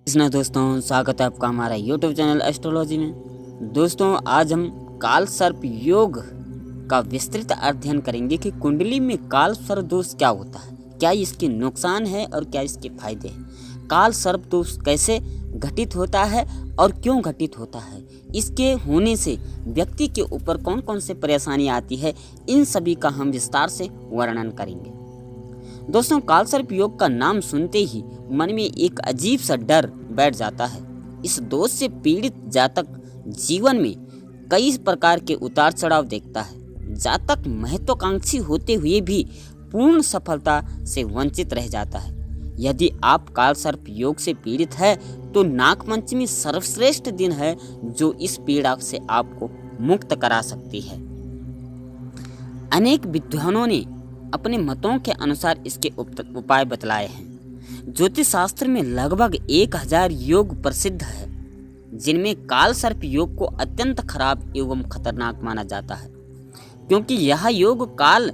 कृष्णा दोस्तों, स्वागत है आपका हमारा यूट्यूब चैनल एस्ट्रोलॉजी में। दोस्तों, आज हम काल सर्प योग का विस्तृत अध्ययन करेंगे कि कुंडली में काल सर्प दोष क्या होता है, क्या इसके नुकसान है और क्या इसके फायदे हैं। काल सर्प दोष कैसे घटित होता है और क्यों घटित होता है, इसके होने से व्यक्ति के ऊपर कौन कौन से परेशानी आती है, इन सभी का हम विस्तार से वर्णन करेंगे। दोस्तों, काल सर्प योग का नाम सुनते ही मन में एक अजीब सा डर बैठ जाता है। इस दोष से पीड़ित जातक जीवन में कई प्रकार के उतार चढ़ाव देखता है। जातक महत्वाकांक्षी होते हुए भी पूर्ण सफलता से वंचित रह जाता है। यदि आप काल सर्प योग से पीड़ित है तो नागपंचमी सर्वश्रेष्ठ दिन है जो इस पीड़ा से आपको मुक्त करा सकती है। अनेक विद्वानों ने अपने मतों के अनुसार इसके उपाय बतलाए हैं। ज्योतिष शास्त्र में लगभग 1000 योग प्रसिद्ध है, जिनमें काल सर्प योग को अत्यंत खराब एवं खतरनाक माना जाता है, क्योंकि यह योग काल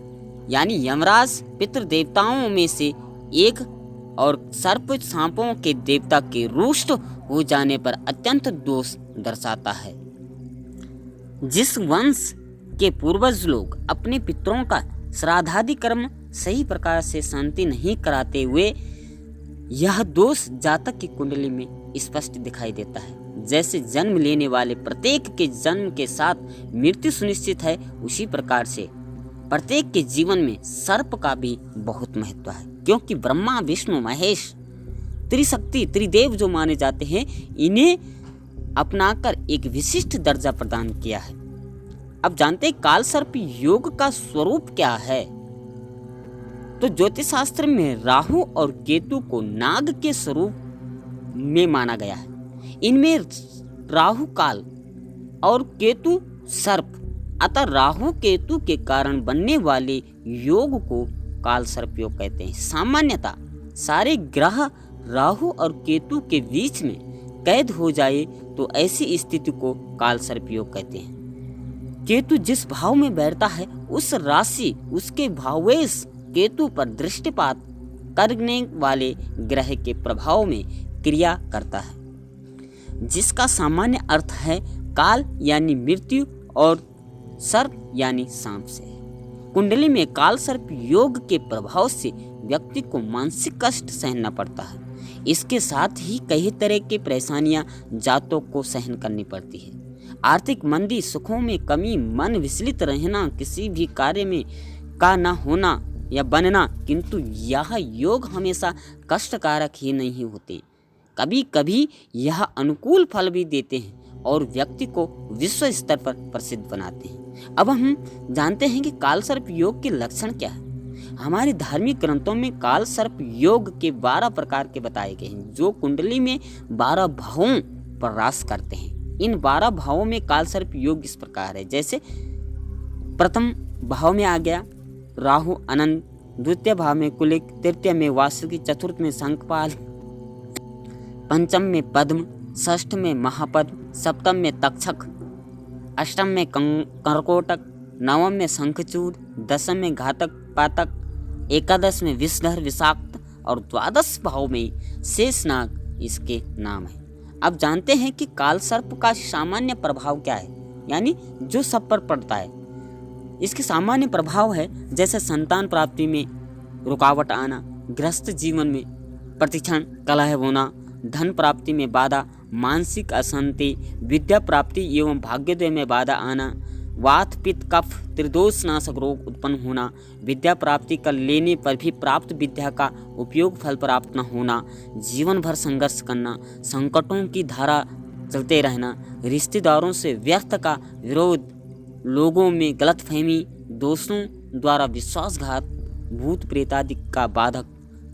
यानी यमराज पितृ देवताओं में से एक और सर्प सांपों के देवता के रुष्ट हो जाने पर अत्यंत दोष दर्शाता है। जिस वंश के पूर्वज लोग अपने पितरों का श्राद्धादि कर्म सही प्रकार से शांति नहीं कराते हुए, यह दोष जातक की कुंडली में स्पष्ट दिखाई देता है। जैसे जन्म लेने वाले प्रत्येक के जन्म के साथ मृत्यु सुनिश्चित है, उसी प्रकार से प्रत्येक के जीवन में सर्प का भी बहुत महत्व है, क्योंकि ब्रह्मा विष्णु महेश त्रिशक्ति त्रिदेव जो माने जाते हैं, इन्हें अपनाकर एक विशिष्ट दर्जा प्रदान किया है। अब जानते हैं काल सर्प योग का स्वरूप क्या है। तो ज्योतिष शास्त्र में राहु और केतु को नाग के स्वरूप में माना गया है। इनमें राहु काल और केतु सर्प, अतः राहु केतु के कारण बनने वाले योग को काल सर्प योग कहते हैं। सामान्यतः सारे ग्रह राहु और केतु के बीच में कैद हो जाए तो ऐसी स्थिति को काल सर्प योग कहते हैं। केतु जिस भाव में बैठता है, उस राशि उसके भावेश केतु पर दृष्टिपात करने वाले ग्रह के प्रभाव में क्रिया करता है, जिसका सामान्य अर्थ है काल यानी मृत्यु और सर्प यानी सांप से। कुंडली में काल सर्प योग के प्रभाव से व्यक्ति को मानसिक कष्ट सहना पड़ता है। इसके साथ ही कई तरह की परेशानियां जातकों को सहन करनी पड़ती है। आर्थिक मंदी, सुखों में कमी, मन विचलित रहना, किसी भी कार्य में का न होना या बनना, किंतु यह योग हमेशा कष्टकारक ही नहीं होते। कभी कभी यह अनुकूल फल भी देते हैं और व्यक्ति को विश्व स्तर पर प्रसिद्ध बनाते हैं। अब हम जानते हैं कि काल सर्प योग के लक्षण क्या है। हमारे धार्मिक ग्रंथों में काल सर्प योग के 12 प्रकार के बताए गए हैं, जो कुंडली में 12 भावों पर रास करते हैं। इन 12 भावों में काल सर्प योग इस प्रकार है। जैसे प्रथम भाव में आ गया राहु अनंत, द्वितीय भाव में कुलिक, तृतीय में वासुकी, चतुर्थ में शंखपाल, पंचम में पद्म, षष्ठ में महापद्म, सप्तम में तक्षक, अष्टम में कर्कोटक, नवम में शंखचूड़, दसम में घातक पातक, एकादश में विषधर विषाक्त और द्वादश भाव में शेषनाग इसके नाम है। अब जानते हैं कि काल सर्प का सामान्य प्रभाव क्या है, यानी जो सब पर पड़ता है। इसके सामान्य प्रभाव है जैसे संतान प्राप्ति में रुकावट आना, गृहस्थ जीवन में प्रतिक्षण कलह होना, धन प्राप्ति में बाधा, मानसिक अशांति, विद्या प्राप्ति एवं भाग्योदय में बाधा आना, वात पित्त कफ त्रिदोष नाशक रोग उत्पन्न होना, विद्या प्राप्ति कर लेने पर भी प्राप्त विद्या का उपयोग फल प्राप्त न होना, जीवन भर संघर्ष करना, संकटों की धारा चलते रहना, रिश्तेदारों से व्यर्थ का विरोध, लोगों में गलतफहमी, दोस्तों द्वारा विश्वासघात, भूत प्रेतादि का बाधक,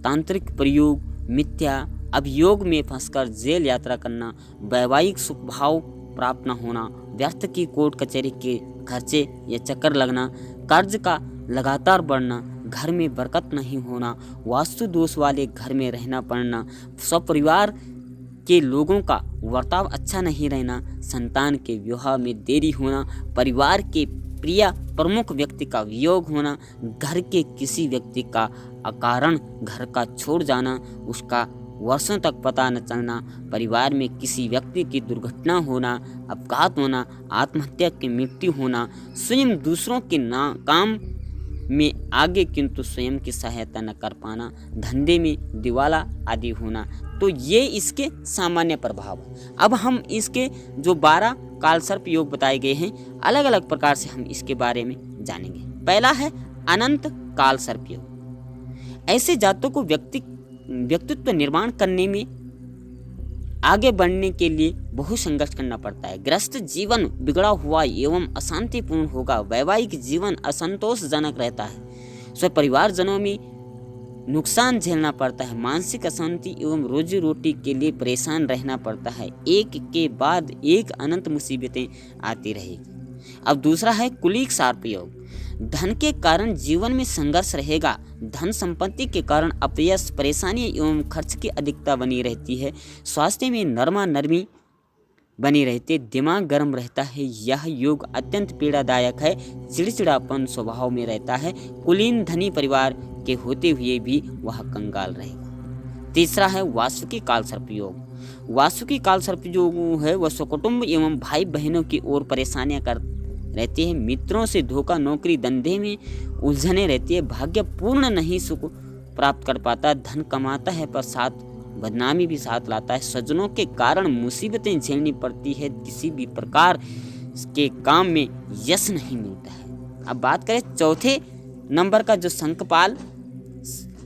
तांत्रिक प्रयोग, मिथ्या अभियोग में फंसकर जेल यात्रा करना, वैवाहिक सुख भाव प्राप्त न होना, व्यर्थ की कोर्ट कचहरी के खर्चे या चक्कर लगना, कर्ज का लगातार बढ़ना, घर में बरकत नहीं होना, वास्तु दोष वाले घर में रहना पड़ना, स्वपरिवार के लोगों का वर्ताव अच्छा नहीं रहना, संतान के विवाह में देरी होना, परिवार के प्रिय प्रमुख व्यक्ति का वियोग होना, घर के किसी व्यक्ति का अकारण घर का छोड़ जाना, उसका वर्षों तक पता न चलना, परिवार में किसी व्यक्ति की दुर्घटना होना, अपघात होना, आत्महत्या की मृत्यु होना, स्वयं दूसरों के काम में आगे किंतु स्वयं की सहायता न कर पाना, धंधे में दिवाला आदि होना। तो ये इसके सामान्य प्रभाव। अब हम इसके जो 12 कालसर्प योग बताए गए हैं, अलग अलग प्रकार से हम इसके बारे में जानेंगे। पहला है अनंत कालसर्प योग। ऐसे जातकों को व्यक्तित्व निर्माण करने में आगे बढ़ने के लिए बहुत संघर्ष करना पड़ता है। ग्रस्त जीवन बिगड़ा हुआ एवं अशांतिपूर्ण होगा। वैवाहिक जीवन असंतोषजनक रहता है। स्व परिवारजनों में नुकसान झेलना पड़ता है। मानसिक अशांति एवं रोजी रोटी के लिए परेशान रहना पड़ता है। एक के बाद एक अनंत मुसीबतें आती रहेगी। अब दूसरा है कुलिक सर्प योग। धन के कारण जीवन में संघर्ष रहेगा। धन संपत्ति के कारण अपयश, परेशानी एवं खर्च की अधिकता बनी रहती है। स्वास्थ्य में नरमा नरमी बनी रहती है। दिमाग गर्म रहता है। यह योग अत्यंत पीड़ादायक है। चिड़चिड़ापन स्वभाव में रहता है। कुलीन धनी परिवार के होते हुए भी वह कंगाल रहेगा। तीसरा है वासुकी कालसर्प योग। वासुकी कालसर्प योग है वह स्वकुटुंब एवं भाई बहनों की ओर परेशानियां कर रहती है। मित्रों से धोखा, नौकरी धंधे में उलझने रहती है। भाग्य पूर्ण नहीं सुख प्राप्त कर पाता। धन कमाता है पर साथ बदनामी भी साथ लाता है। स्वजनों के कारण मुसीबतें झेलनी पड़ती है। किसी भी प्रकार के काम में यश नहीं मिलता है। अब बात करें चौथे नंबर का जो शंखपाल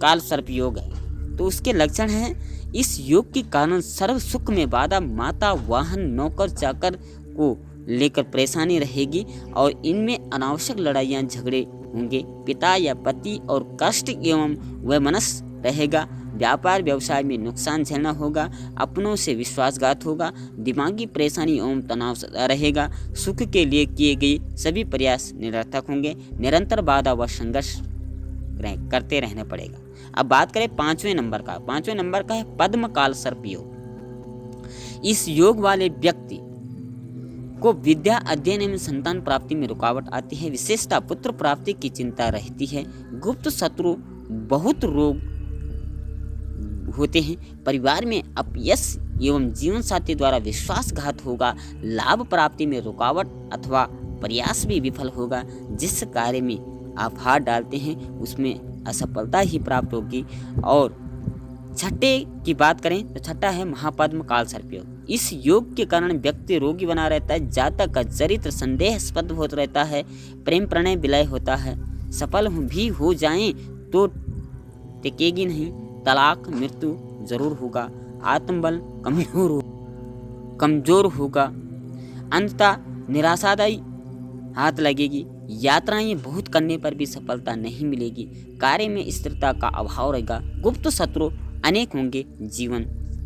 कालसर्प योग है, तो उसके लक्षण हैं इस योग के कारण सर्व सुख में बाधा, माता, वाहन, नौकर चाकर को लेकर परेशानी रहेगी और इनमें अनावश्यक लड़ाइयाँ झगड़े होंगे। पिता या पति और कष्ट एवं वैमनस्य रहेगा। व्यापार व्यवसाय में नुकसान झेलना होगा। अपनों से विश्वासघात होगा। दिमागी परेशानी एवं तनाव रहेगा। सुख के लिए किए गए सभी प्रयास निरर्थक होंगे। निरंतर बाधा व संघर्ष करते रहना पड़ेगा। अब बात करें पांचवें नंबर का। पांचवें नंबर का है पद्म कालसर्प योग। इस योग वाले व्यक्ति को विद्या अध्ययन एवं संतान प्राप्ति में रुकावट आती है। विशेषता पुत्र प्राप्ति की चिंता रहती है। गुप्त शत्रु बहुत रोग होते हैं। परिवार में अपयश एवं जीवन साथी द्वारा विश्वासघात होगा। लाभ प्राप्ति में रुकावट अथवा प्रयास भी विफल होगा। जिस कार्य में आप हाथ डालते हैं उसमें असफलता ही प्राप्त होगी। और छठे की बात करें तो छठा है महापद्म कालसर्प योग। इस योग के कारण व्यक्ति रोगी बना रहता है। जातक का चरित्र संदेहास्पद होता रहता है। प्रेम प्रणय विलय होता है। सफल भी हो जाएं तो टिकेगी नहीं। तलाक, मृत्यु जरूर होगा। आत्मबल कमजोर होगा। अंततः निराशादायी हाथ लगेगी। यात्राएं बहुत करने पर भी सफलता नहीं मिलेगी। कार्य में स्थिरता का अभाव रहेगा। गुप्त शत्रु अनेक होंगे। जीवन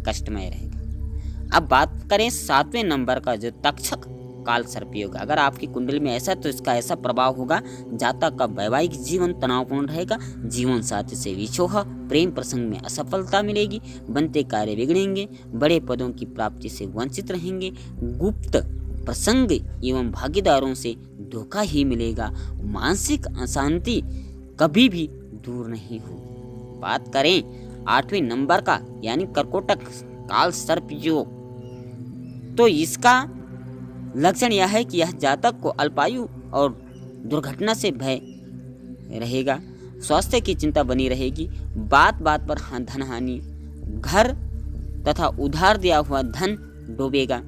कष्टमय रहेगा। अब बात करें सातवें नंबर का जो तक्षक कालसर्प योग। अगर आपकी कुंडली में ऐसा तो इसका ऐसा प्रभाव होगा। जातक का वैवाहिक जीवन तनावपूर्ण रहेगा। जीवन साथी से विछोह, प्रेम प्रसंग में असफलता मिलेगी। बनते कार्य बिगड़ेंगे। बड़े पदों की प्राप्ति से वंचित रहेंगे। गुप्त प्रसंग एवं भागीदारों से धोखा ही मिलेगा। मानसिक अशांति कभी भी दूर नहीं होगी। बात करें आठवें नंबर का यानी कर्कोटक कालसर्प योग, तो इसका लक्षण यह है कि यह जातक को अल्पायु और दुर्घटना से भय रहेगा। स्वास्थ्य की चिंता बनी रहेगी। बात बात पर धन हानि, घर तथा उधार दिया हुआ धन डूबेगा।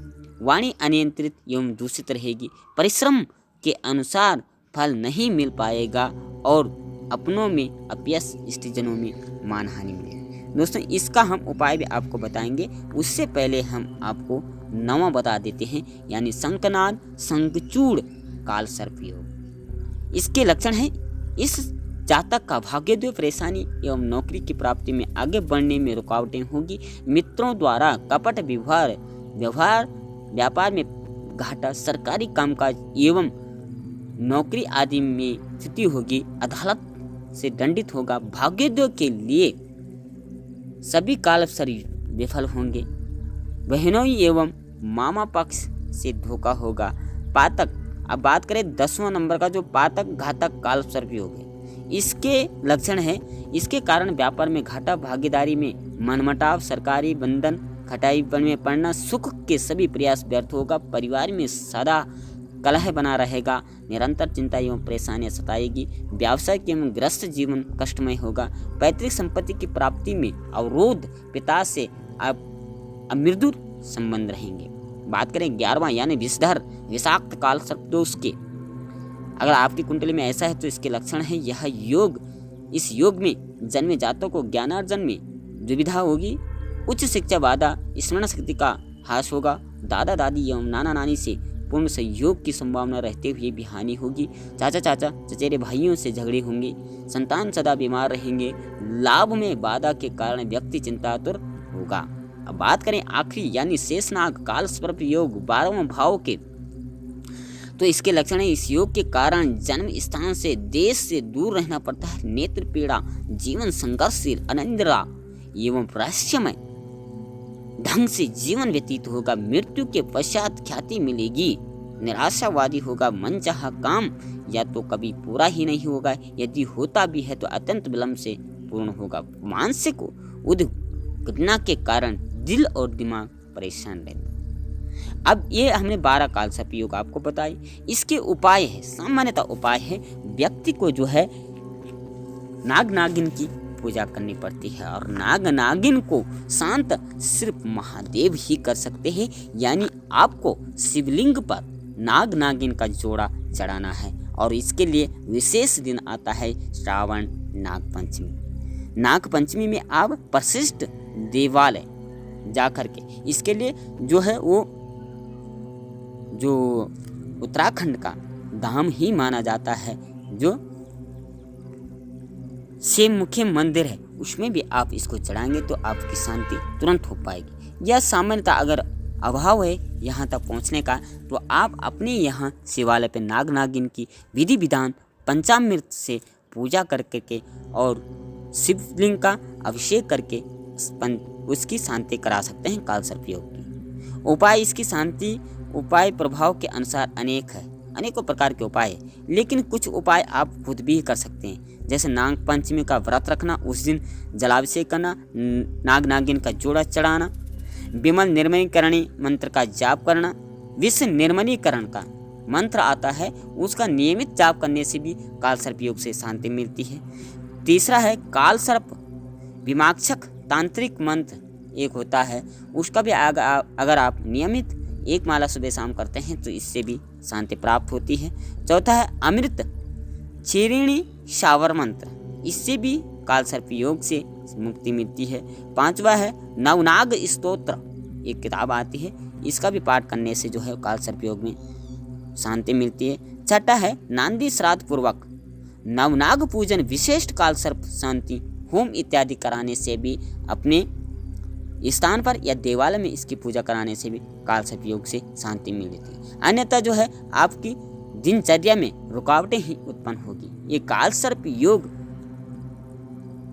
वाणी अनियंत्रित एवं दूषित रहेगी। परिश्रम के अनुसार फल नहीं मिल पाएगा और अपनों में अपयश, स्त्रीजनों में मानहानि मिलेगी। दोस्तों इसका हम उपाय भी आपको बताएंगे। उससे पहले हम आपको नवा बता देते हैं यानी शंखनाद शंखचूड़ कालसर्प योग। इसके लक्षण हैं इस जातक का भाग्योदय, परेशानी एवं नौकरी की प्राप्ति में आगे बढ़ने में रुकावटें होगी। मित्रों द्वारा कपट व्यवहार, व्यापार में घाटा, सरकारी कामकाज एवं नौकरी आदि में स्थिति होगी। अदालत से दंडित होगा। भाग्योदय के लिए सभी कालसर्प विफल होंगे। बहनों एवं मामा पक्ष से धोखा होगा। पातक, अब बात करें 10वां नंबर का जो पातक घातक कालसर्प योग है। इसके लक्षण है इसके कारण व्यापार में घाटा, भागीदारी में मनमुटाव, सरकारी बंधन, खटाईपन में पड़ना, सुख के सभी प्रयास व्यर्थ होगा, परिवार में सदा कलह बना रहेगा, निरंतर चिंता एवं परेशानियां सताएगी, व्यावसायिक एवं ग्रस्त जीवन कष्टमय होगा, पैतृक संपत्ति की प्राप्ति में अवरोध, पिता से अमृदुर संबंध रहेंगे। बात करें 11वां यानी विषधर विषाक्त काल सर्प दोष के, अगर आपकी कुंडली में ऐसा है तो इसके लक्षण है यह योग, इस योग में जन्मे जातकों को ज्ञानार्जन में दुविधा होगी, उच्च शिक्षा बाधा, स्मरण शक्ति का ह्रास होगा, दादा दादी एवं नाना नानी से पूर्ण सहयोग की संभावना रहते हुए भी हानि होगी, चाचा चाचा चचेरे भाइयों से झगड़े होंगे, संतान सदा बीमार रहेंगे, लाभ में बाधा के कारण व्यक्ति चिंतातुर होगा। अब बात करें आखिरी यानी शेषनाग काल सर्प योग 12वां भाव के, तो इसके लक्षण है इस योग के कारण जन्म स्थान से, देश से दूर रहना पड़ता है, नेत्र पीड़ा, जीवन संघर्षशील, अनिद्रा एवं रहस्यमय ढंग से जीवन व्यतीत होगा, मृत्यु के पश्चात ख्याति मिलेगी, निराशावादी होगा, मनचाहा काम या तो कभी पूरा ही नहीं होगा, यदि होता भी है तो अत्यंत विलंब से पूर्ण होगा, मानसिक उद्विग्नता के कारण दिल और दिमाग परेशान रहता। अब ये हमने 12 काल सर्प योग आपको बताए, इसके उपाय है, सामान्यतः उपाय है व्यक्ति को जो है नाग नागिन की पूजा करनी पड़ती है, और नाग नागिन को शांत सिर्फ महादेव ही कर सकते हैं, यानी आपको शिवलिंग पर नाग नागिन का जोड़ा चढ़ाना है, और इसके लिए विशेष दिन आता है श्रावण नाग पंचमी। नाग पंचमी में आप प्रसिद्ध देवालय जा करके, इसके लिए जो है वो जो उत्तराखंड का धाम ही माना जाता है, जो शिव मुखी मंदिर है, उसमें भी आप इसको चढ़ाएंगे तो आपकी शांति तुरंत हो पाएगी। या सामान्यतः अगर अभाव है यहाँ तक पहुँचने का, तो आप अपने यहाँ शिवालय पे नाग नागिन की विधि विधान पंचामृत से पूजा करके और शिवलिंग का अभिषेक करके उसकी शांति करा सकते हैं काल सर्प योग की। उपाय, इसकी शांति उपाय प्रभाव के अनुसार अनेक है, अनेकों प्रकार के उपाय है, लेकिन कुछ उपाय आप खुद भी कर सकते हैं, जैसे नाग पंचमी का व्रत रखना, उस दिन जलाभिषेक करना, नाग नागिन का जोड़ा चढ़ाना, विमल निर्मलीकरणी मंत्र का जाप करना, विश्व निर्मलीकरण का मंत्र आता है उसका नियमित जाप करने से भी काल सर्प योग से शांति मिलती है। तीसरा है काल सर्प विमाक्षक तांत्रिक मंत्र एक होता है, उसका भी अगर आप नियमित एक माला सुबह शाम करते हैं तो इससे भी शांति प्राप्त होती है। चौथा है अमृत चेरिणी शावर मंत्र, इससे भी काल सर्प योग से मुक्ति मिलती है। पांचवा है नवनाग स्तोत्र, एक किताब आती है, इसका भी पाठ करने से जो है काल सर्प योग में शांति मिलती है। छठा है नांदी श्राद्ध पूर्वक नवनाग पूजन, विशिष्ट काल सर्प शांति होम इत्यादि कराने से भी, अपने स्थान पर या देवालय में इसकी पूजा कराने से भी काल सर्प योग से शांति मिल जाती है। अन्यथा जो है आपकी दिनचर्या में रुकावटें ही उत्पन्न होगी। ये काल सर्प योग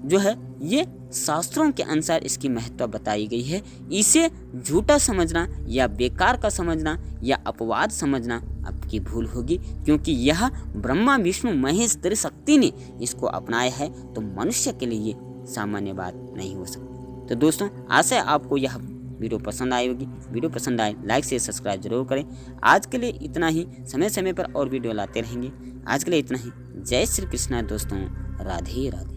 जो है ये शास्त्रों के अनुसार इसकी महत्व बताई गई है। इसे झूठा समझना या बेकार का समझना या अपवाद समझना आपकी भूल होगी, क्योंकि यह ब्रह्मा विष्णु महेश त्रिशक्ति ने इसको अपनाया है, तो मनुष्य के लिए ये सामान्य बात नहीं हो सकती। तो दोस्तों, आशा है आपको यह वीडियो पसंद आई होगी। वीडियो पसंद आए लाइक से सब्सक्राइब जरूर करें। आज के लिए इतना ही, समय समय पर और वीडियो लाते रहेंगे। आज के लिए इतना ही। जय श्री कृष्णा दोस्तों, राधे राधे।